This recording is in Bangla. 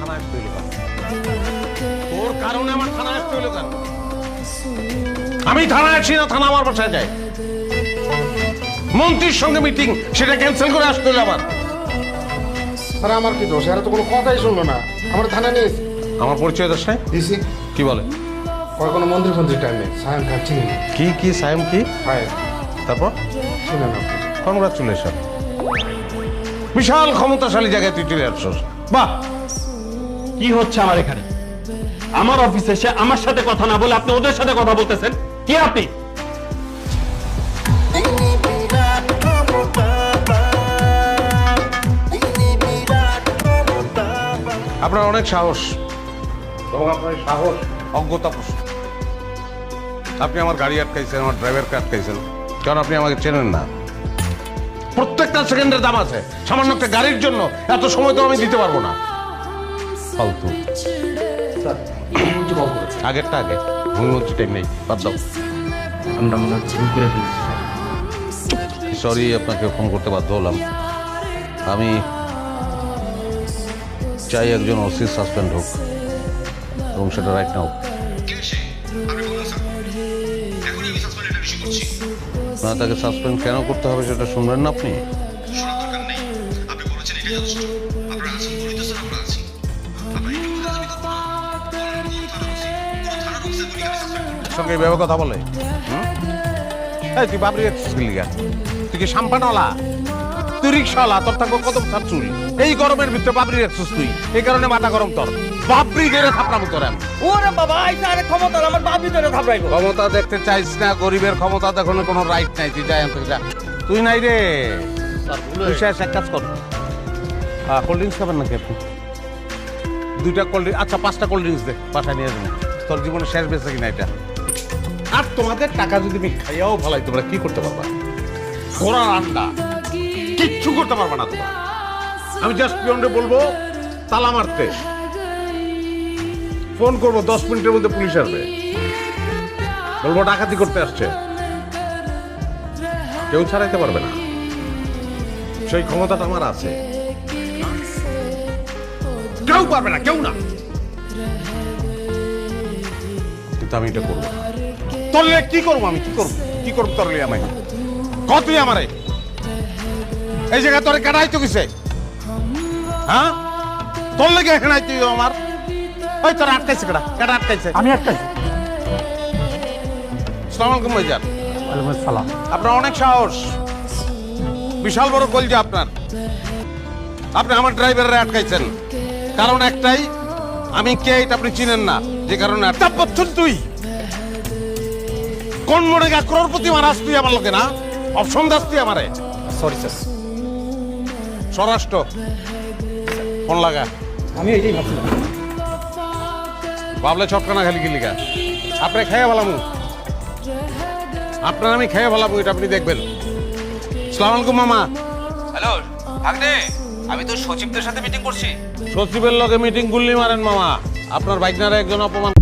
থানায় আসতে হইলো কেন? তোর কারণে আমার থানায় আসতে হইলো কেন? আমি থানায় আসি না, থানা আমার বাসায় যায়। মন্ত্রীর সঙ্গে মিটিং, সেটা ক্যান্সেল করে আসতে হইলো আবার। স্যার আমার কি দোষ? এরা তো কোনো কথাই শুনলো না, আমার থানা নিয়ে এসে আমার পরিচয় দোষ নাই? দিছি। কি বলে? কোনো মন্ত্রী ফন্ত্রী টাইম নেই, সায়ন খান চিনি না। কি সাইম কি? হায় তারপর শুনেন আপনি। কংগ্রাচুলেশন, বিশাল ক্ষমতাশালী জায়গায় তুই চলে আসছস। বাহ! কি হচ্ছে আমার এখানে? আমার অফিসে এসে আমার সাথে কথা না বলে আপনি ওদের সাথে কথা বলতেছেন। কি আপনি? আপনার অনেক সাহস এবং আপনার সাহস অজ্ঞতা প্রশ্ন। আপনি আমার গাড়ি আটকাইছেন, আমার ড্রাইভারকে আটকাইছেন, কারণ আপনি আমাকে চেনেন না। প্রত্যেকটা সেকেন্ডের দাম আছে। সামান্য একটা গাড়ির জন্য এত সময় তো আমি দিতে পারবো না। ফালতু। আগেরটা আগে, ভূমিমন্ত্রী টাইম নেই, বাদ দাও। আমরা মনে হচ্ছে ভুল করে ফেলেছি। সরি, আপনাকে ফোন করতে বাধ্য হলাম। আমি চাই একজন ওসি সাসপেন্ড হোক এবং সেটা রাইট নাও। না, তাকে সাসপেন্ড কেন করতে হবে সেটা শুনবেন না আপনি? সঙ্গে এইভাবে কথা বলে? এই তুই বাবরি তুই কি সাম্পানওয়ালা? তুই রিক্সাওয়ালা, তোর থাকবো কত বছর চুরি। এই গরমের ভিতরে বাবরি রাখছিস তুই, এই কারণে মাথা গরম তোর। বাবরি ধরে থাপড়াবো তোর আমি। ওরে বাবা, আইসা আরে ক্ষমতা আমার বাপি ধরে থাপড়াইবো। ক্ষমতা দেখতে চাইছ না, গরিবের ক্ষমতা দেখানোর কোনো রাইট নাই। তুই যাই আনতে যা। তুই নাই রে, তুই শেষ এক কাজ কর। কোল্ড ড্রিঙ্কস খাবেন নাকি আপনি? 2টা কোল্ড ড্রিঙ্কস, আচ্ছা 5টা কোল্ড ড্রিঙ্কস দে, বাসায় নিয়ে যাবেন। তোর জীবনে শেষ বেঁচে কিনা এটা। আর তোমাদের টাকা যদি আমি খাইয়াও ভালাই, তোমরা কি করতে পারবা? ঘোড়ার আন্ডা, কিচ্ছু করতে পারবা না তোমরা। আমি জাস্ট পিয়নরে বলবো তালা মারতে, ফোন করবো 10 মিনিটের মধ্যে পুলিশ আসবে, বলবো ডাকাতি করতে আসছে। কেউ ছাড়াইতে পারবে না, সেই ক্ষমতাটা আমার আছে। কেউ পারবে না, কেউ না। কিন্তু আমি এটা করবো না। তোরলে কি করবো? আমি কি করবো তোরলে? আমায় কতই আমারে এই জায়গায় তোরে কাটাই তো কিসে? হ্যাঁ, তোর লেগে এখানে তুই আমার ওই তোর আটকাইছে। কেটা আটকাইছে? আমি আটকাইছি। আসসালামু আলাইকুম ভাইজান। ওয়ালাইকুম আসসালাম। আপনার অনেক সাহস, বিশাল বড় কলজা আপনার। আপনি আমার ড্রাইভাররা আটকাইছেন, কারণ একটাই, আমি কে এটা আপনি চিনেন না, যে কারণে আটকাচ্ছেন। তুই কোন মনে গা ক্রোড়পতি মারাস তুই আমার লোকে না? অপশন দাস তুই আমারে? Sorry sir. স্বরাষ্ট্র ফোন লাগা। আমি এটাই ভাবছিলাম। বাবলে ছটকানা খালি কি লিগা? আপনি খেয়ে ভালামু, আপনার আমি খেয়ে ভালামু, এটা আপনি দেখবেন। আসসালামু আলাইকুম মামা। হ্যালো ভাগ্নে, আমি তো সচিবদের সাথে মিটিং করছি। সচিবের লগে মিটিং গুল্লি মারেন মামা। আপনার বাইকনারে একজন অপমান